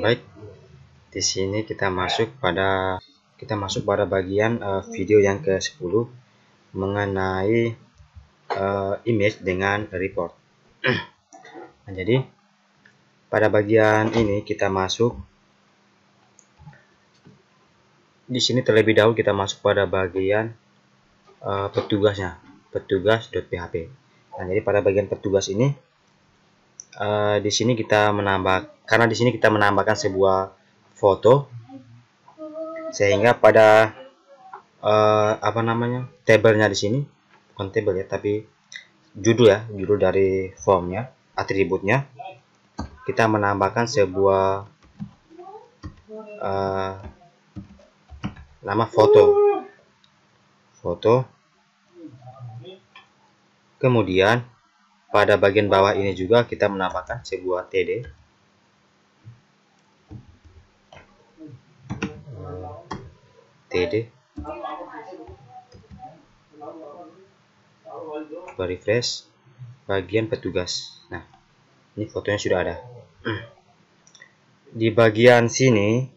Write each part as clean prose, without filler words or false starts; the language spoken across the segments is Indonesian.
Baik, di sini kita masuk pada bagian video yang ke-10 mengenai image dengan report. Nah, jadi pada bagian ini kita masuk di sini terlebih dahulu kita masuk pada bagian petugasnya, petugas.php. Nah, jadi pada bagian petugas ini di sini kita menambahkan sebuah foto, sehingga pada tabelnya di sini, bukan tabel ya, tapi judul dari formnya, atributnya, kita menambahkan sebuah nama foto. Kemudian pada bagian bawah ini juga kita menambahkan sebuah td, coba refresh bagian petugas. Nah, ini fotonya sudah ada. Di bagian sini,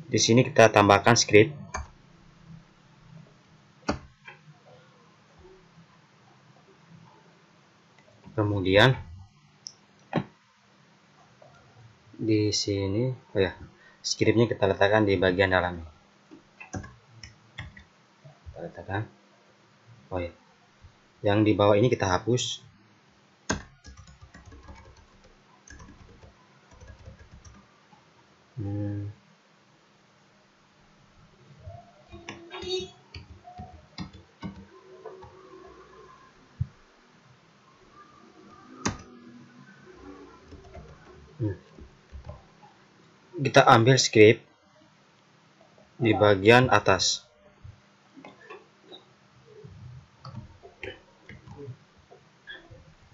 di sini kita tambahkan script. Kemudian di sini, scriptnya kita letakkan di bagian dalam. Kita letakkan. Yang di bawah ini kita hapus. Kita ambil script di bagian atas.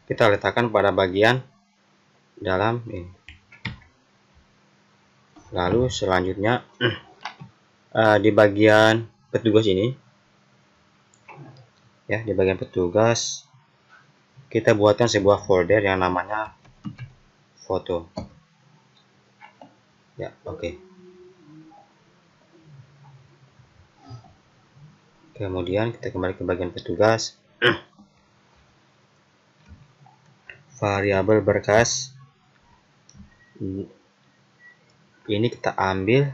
Kita letakkan pada bagian dalam ini. Lalu selanjutnya di bagian petugas ini, ya, di bagian petugas kita buatkan sebuah folder yang namanya foto. Ya, oke. Kemudian kita kembali ke bagian petugas. Variabel berkas ini kita ambil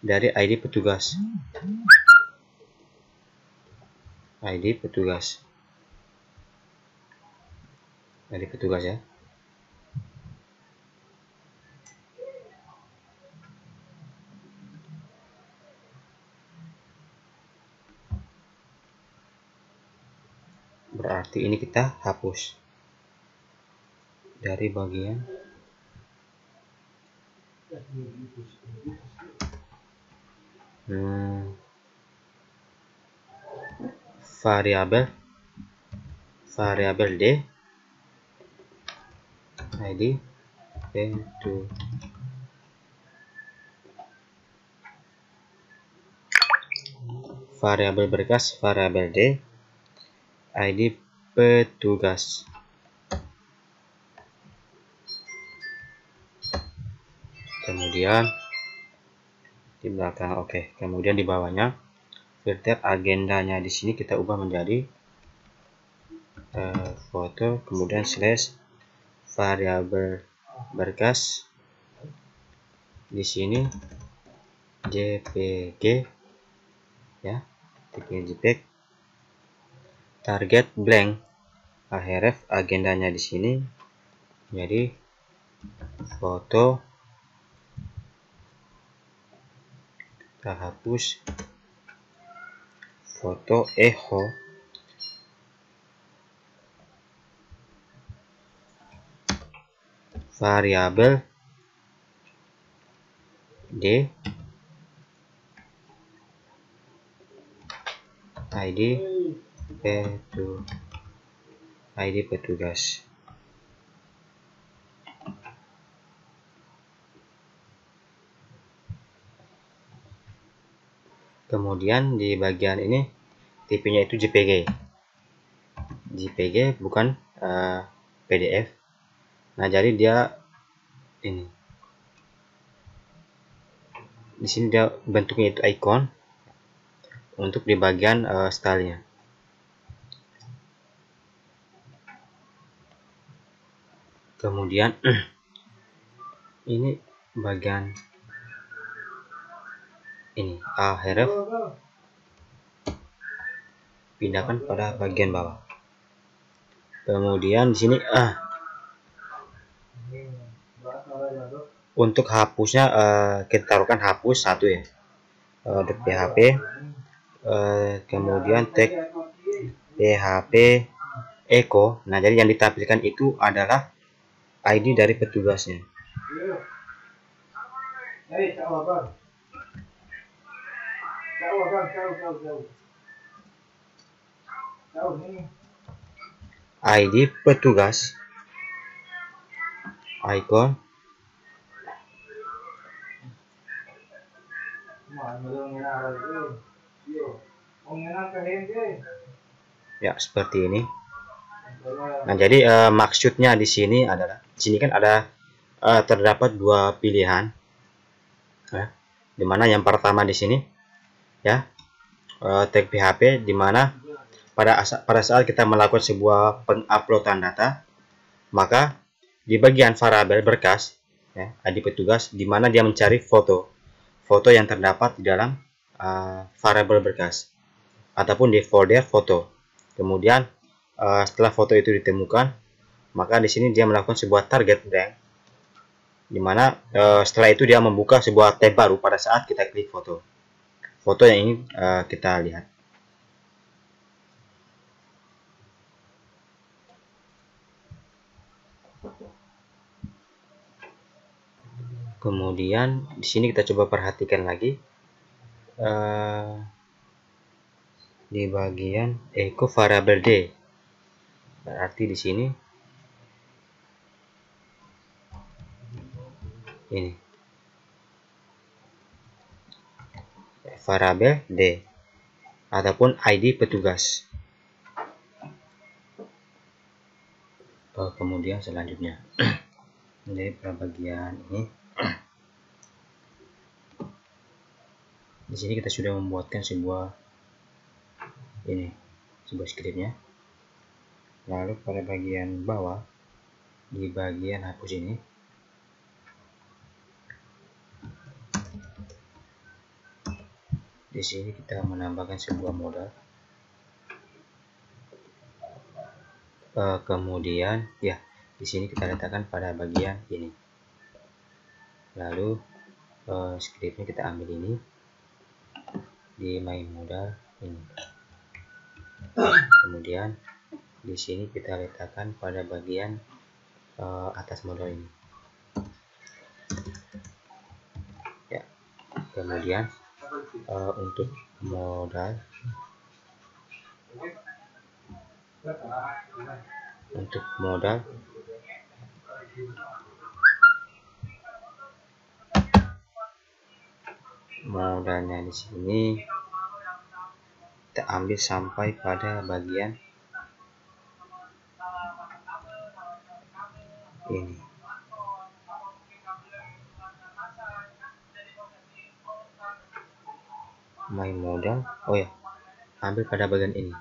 dari ID petugas. ID petugas ya. Berarti ini kita hapus dari bagian variabel d id p2 variabel berkas variabel d id petugas. Kemudian di belakang, kemudian di bawahnya filter agendanya di sini kita ubah menjadi foto, kemudian slash variabel berkas di sini jpg, ya, jpeg, target blank, href agendanya di sini jadi foto. Kita hapus foto echo, variabel d id petugas. Kemudian di bagian ini tipenya itu JPG bukan PDF. Nah, jadi dia ini di sini dia bentuknya itu icon untuk di bagian stylenya. Kemudian ini bagian ini href pindahkan pada bagian bawah. Kemudian di sini untuk hapusnya kita taruhkan hapus satu ya, .php, kemudian tag php echo. Nah, jadi yang ditampilkan itu adalah ID dari petugasnya. ID petugas icon ya seperti ini. Nah, jadi maksudnya di sini adalah di sini kan ada terdapat dua pilihan ya, dimana yang pertama di sini ya tag PHP, dimana pada saat kita melakukan sebuah penguploadan data, maka di bagian variabel berkas ya, ID petugas, dimana dia mencari foto yang terdapat di dalam variabel berkas ataupun di folder foto. Kemudian setelah foto itu ditemukan, maka di sini dia melakukan sebuah target rank, dimana setelah itu dia membuka sebuah tab baru pada saat kita klik foto yang ingin kita lihat. Kemudian di sini kita coba perhatikan lagi di bagian echo variable d. Berarti di sini ini variabel d ataupun ID petugas. Kemudian selanjutnya dari bagian ini, di sini kita sudah membuatkan sebuah skripnya. Lalu pada bagian bawah di bagian hapus ini, di sini kita menambahkan sebuah modal. Kemudian ya di sini kita letakkan pada bagian ini. Lalu skripnya kita ambil ini di main modal ini. Kemudian di sini kita letakkan pada bagian atas modal ini. Ya. Kemudian untuk modal modalnya di sini kita ambil sampai pada bagian ini. Main modal, oh ya, ambil pada bagian ini.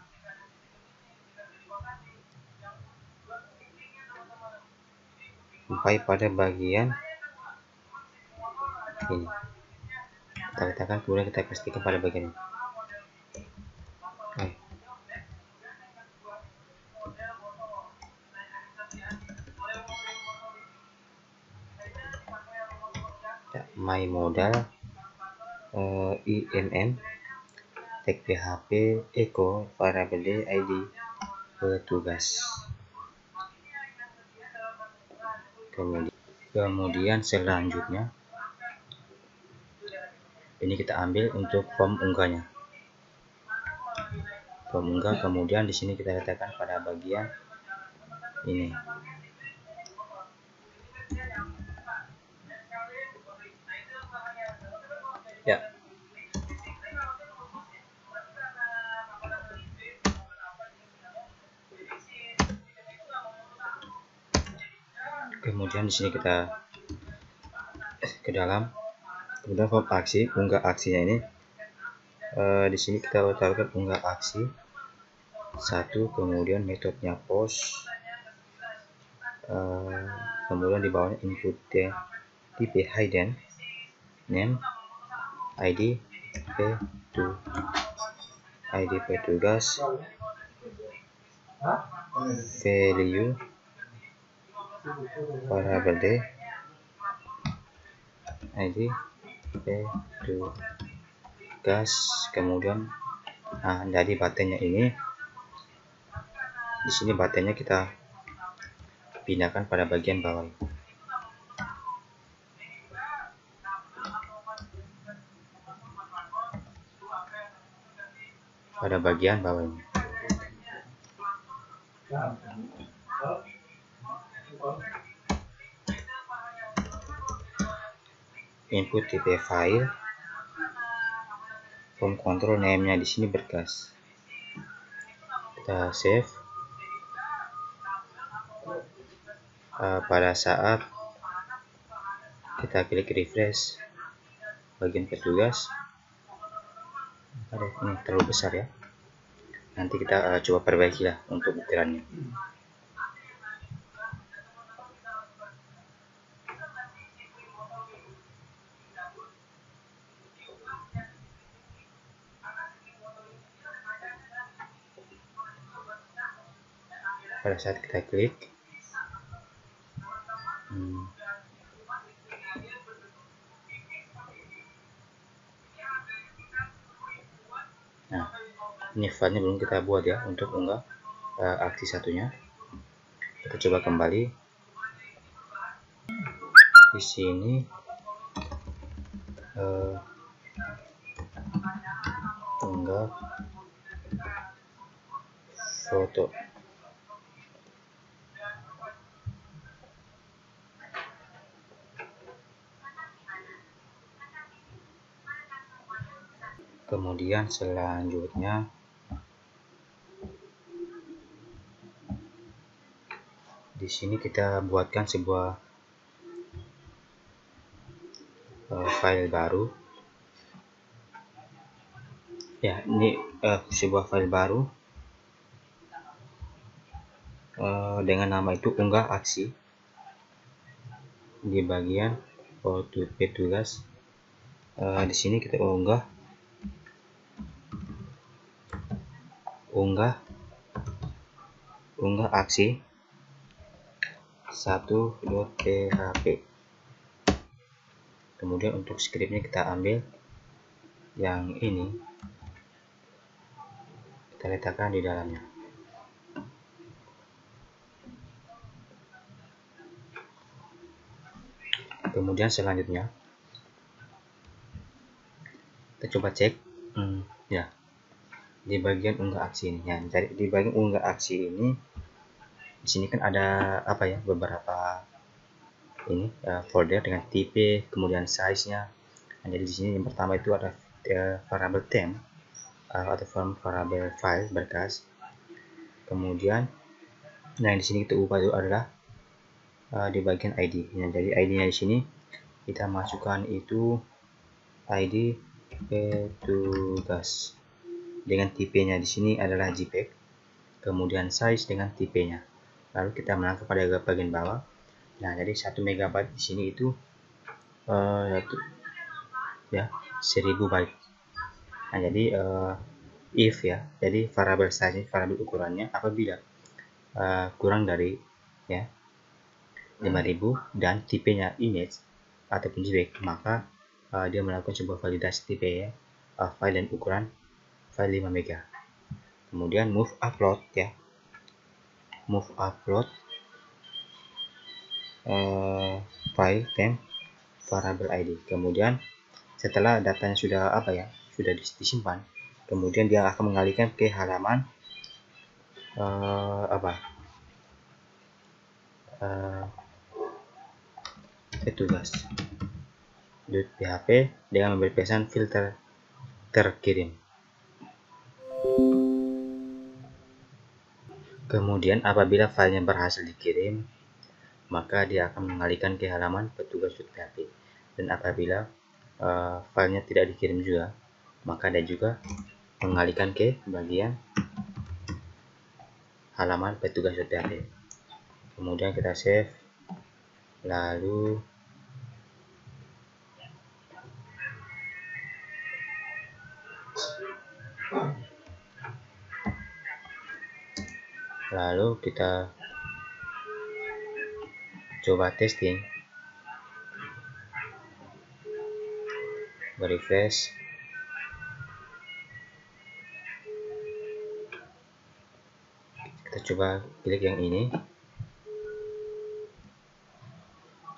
Sampai pada bagian ini. Kita letakkan, kemudian kita pastikan pada bagian ini. My modal IMM tag PHP echo variable ID petugas. Kemudian selanjutnya ini kita ambil untuk form unggahnya. Form unggah, kemudian di sini kita letakkan pada bagian ini. Ya. Kemudian di sini kita ke dalam, kemudian form aksi, unggah aksinya ini. Di sini kita taruhkan unggah aksi 1, kemudian metodenya post, kemudian di bawahnya input tipe hidden, name, id petugas, value variable d, id petugas. Kemudian jadi buttonnya ini, di sini buttonnya kita pindahkan pada bagian bawah. Pada bagian bawah ini. Input tipe file, form control name-nya di sini berkas. Kita save. Pada saat kita klik refresh bagian petugas, ini terlalu besar ya. Nanti kita coba perbaiki lah untuk ukurannya. Pada saat kita klik, nah ini filenya belum kita buat ya untuk unggah aksi satunya. Kita coba kembali di sini, unggah foto. Kemudian selanjutnya di sini kita buatkan sebuah file baru ya. Ini sebuah file baru dengan nama itu unggah aksi. Di bagian petugas, di sini kita unggah aksi 1.php. Kemudian untuk scriptnya kita ambil yang ini, kita letakkan di dalamnya. Kemudian selanjutnya kita coba cek ya di bagian unggah aksi ini ya. Jadi di bagian unggah aksi ini, di sini kan ada apa ya, beberapa ini folder dengan tipe, kemudian size-nya. Nah, jadi di sini yang pertama itu ada variable temp atau variable file berkas. Kemudian di sini kita ubah itu adalah di bagian ID. Nah, jadi ID-nya di sini kita masukkan itu ID petugas dengan tipenya di sini adalah JPEG. Kemudian size dengan tipenya. Lalu kita melangkah pada bagian bawah. Nah, jadi 1 MB di sini itu ya 1000 byte. Nah, jadi if ya, jadi variable size, variable ukurannya apabila kurang dari ya 5000 dan tipenya image ataupun JPEG, maka dia melakukan sebuah validasi tipe ya, file dan ukuran file 5 MB. Kemudian move upload ya, move upload file temp variable ID. Kemudian setelah datanya sudah sudah disimpan, kemudian dia akan mengalihkan ke halaman petugas .php dengan memberi pesan filter terkirim. Kemudian apabila filenya berhasil dikirim, maka dia akan mengalihkan ke halaman petugas.php. Dan apabila filenya tidak dikirim juga, maka dia juga mengalihkan ke bagian halaman petugas.php. Kemudian kita save, lalu kita coba testing, refresh. Kita coba klik yang ini,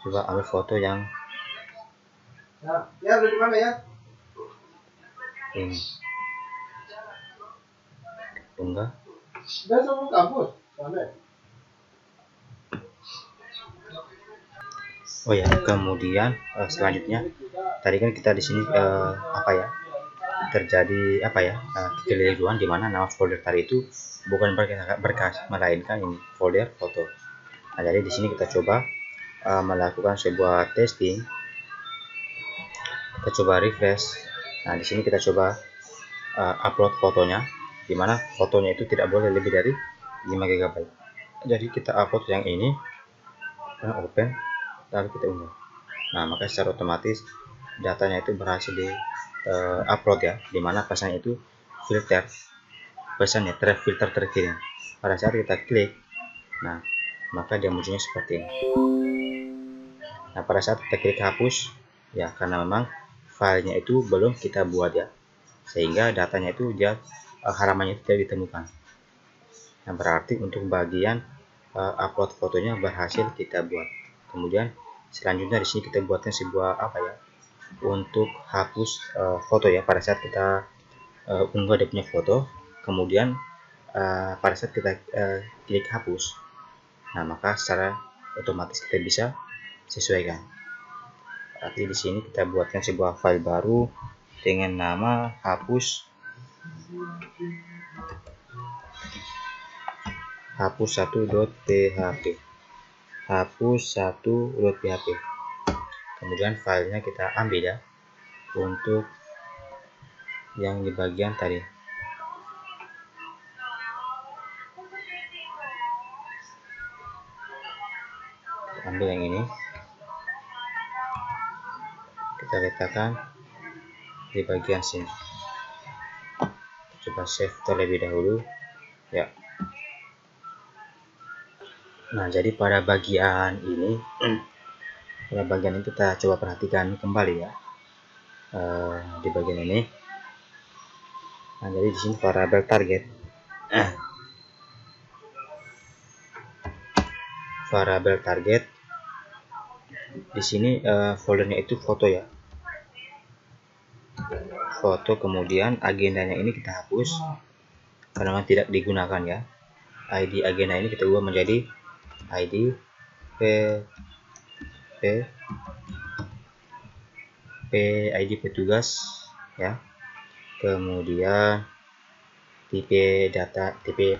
coba ambil foto yang ini, unggah. Oh ya, kemudian selanjutnya tadi kan kita di sini terjadi kekeliruan, di mana nama folder tadi itu bukan berkas, melainkan ini folder foto. Nah, jadi di sini kita coba melakukan sebuah testing. Kita coba refresh. Nah, di sini kita coba upload fotonya, di mana fotonya itu tidak boleh lebih dari 5 GB. Jadi kita upload yang ini, open, lalu kita unggah. Nah, maka secara otomatis datanya itu berhasil di upload ya, dimana pesannya itu pesannya terfilter terkirim. Pada saat kita klik, nah maka dia munculnya seperti ini. Nah, pada saat kita klik hapus ya, karena memang filenya itu belum kita buat ya, sehingga datanya itu dia halamannya itu tidak ditemukan. Nah, berarti untuk bagian upload fotonya berhasil kita buat. Kemudian selanjutnya di sini kita buatkan sebuah untuk hapus foto ya, pada saat kita unggah dia punya foto, kemudian pada saat kita klik hapus, nah maka secara otomatis kita bisa sesuaikan. Berarti di sini kita buatkan sebuah file baru dengan nama hapus1.php. Kemudian filenya kita ambil ya, untuk yang di bagian tadi. Kita ambil yang ini, kita letakkan di bagian sini. Coba save terlebih dahulu ya. Nah, jadi pada bagian ini kita coba perhatikan kembali ya, di bagian ini. Nah, jadi di sini variabel target, variabel target di sini foldernya itu foto ya, foto. Kemudian agendanya ini kita hapus karena tidak digunakan ya. ID agenda ini kita ubah menjadi ID ID petugas ya. Kemudian tipe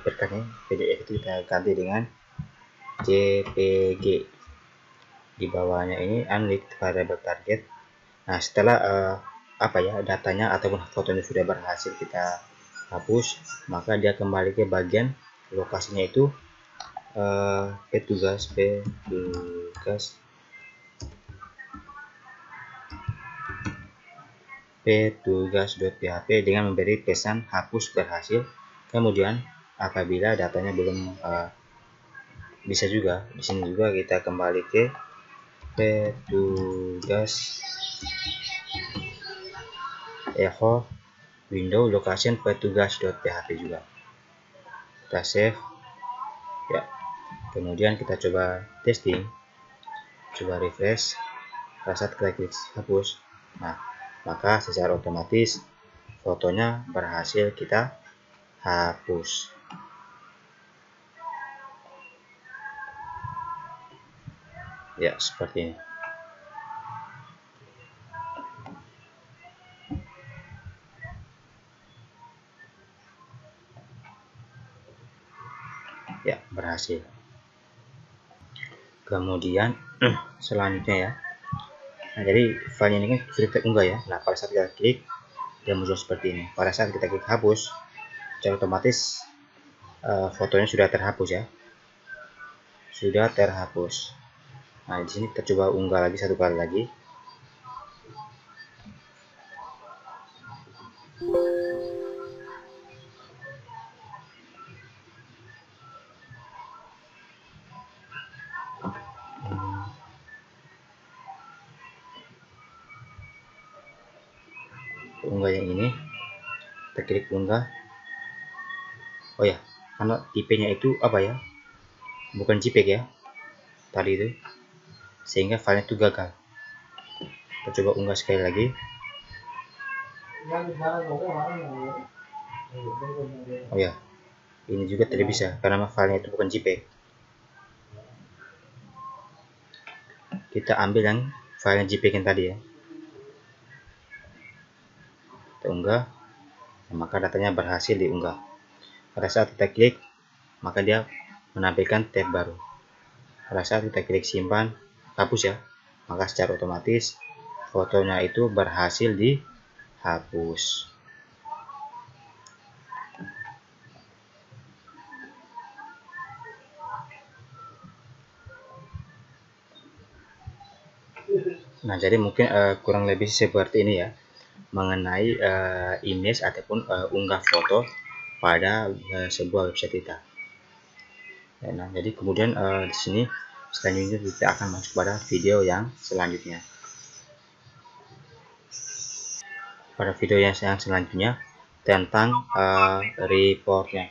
berkasnya PDF itu kita ganti dengan JPG. Di bawahnya ini unlinked variable target. Nah, setelah datanya ataupun fotonya sudah berhasil kita hapus, maka dia kembali ke bagian lokasinya itu petugas.php dengan memberi pesan hapus berhasil. Kemudian apabila datanya belum bisa juga, di sini juga kita kembali ke petugas echo window location petugas.php juga. Kita save ya. Kemudian kita coba testing, coba refresh. Pada saat kita klik hapus, nah maka secara otomatis fotonya berhasil kita hapus ya, seperti ini ya, berhasil. Kemudian selanjutnya ya, nah jadi filenya ini kan sudah terunggah ya. Nah pada saat kita klik, dia muncul seperti ini. Pada saat kita klik hapus, secara otomatis fotonya sudah terhapus ya, sudah terhapus. Nah di sini kita coba unggah lagi satu kali lagi. Unggah yang ini, kita klik unggah. Oh ya, karena tipenya itu apa ya, bukan JPEG ya tadi itu, sehingga filenya itu gagal. Kita coba unggah sekali lagi. Oh ya, ini juga tidak bisa karena filenya itu bukan JPEG. Kita ambil yang filenya JPEG yang tadi ya, kita unggah, maka datanya berhasil diunggah. Pada saat kita klik, maka dia menampilkan tab baru. Pada saat kita klik simpan, hapus ya, maka secara otomatis fotonya itu berhasil dihapus. Nah jadi mungkin kurang lebih seperti ini ya, mengenai image ataupun unggah foto pada sebuah website kita. Nah jadi kemudian di sini selanjutnya kita akan masuk pada video yang selanjutnya. Pada video yang selanjutnya tentang reportnya.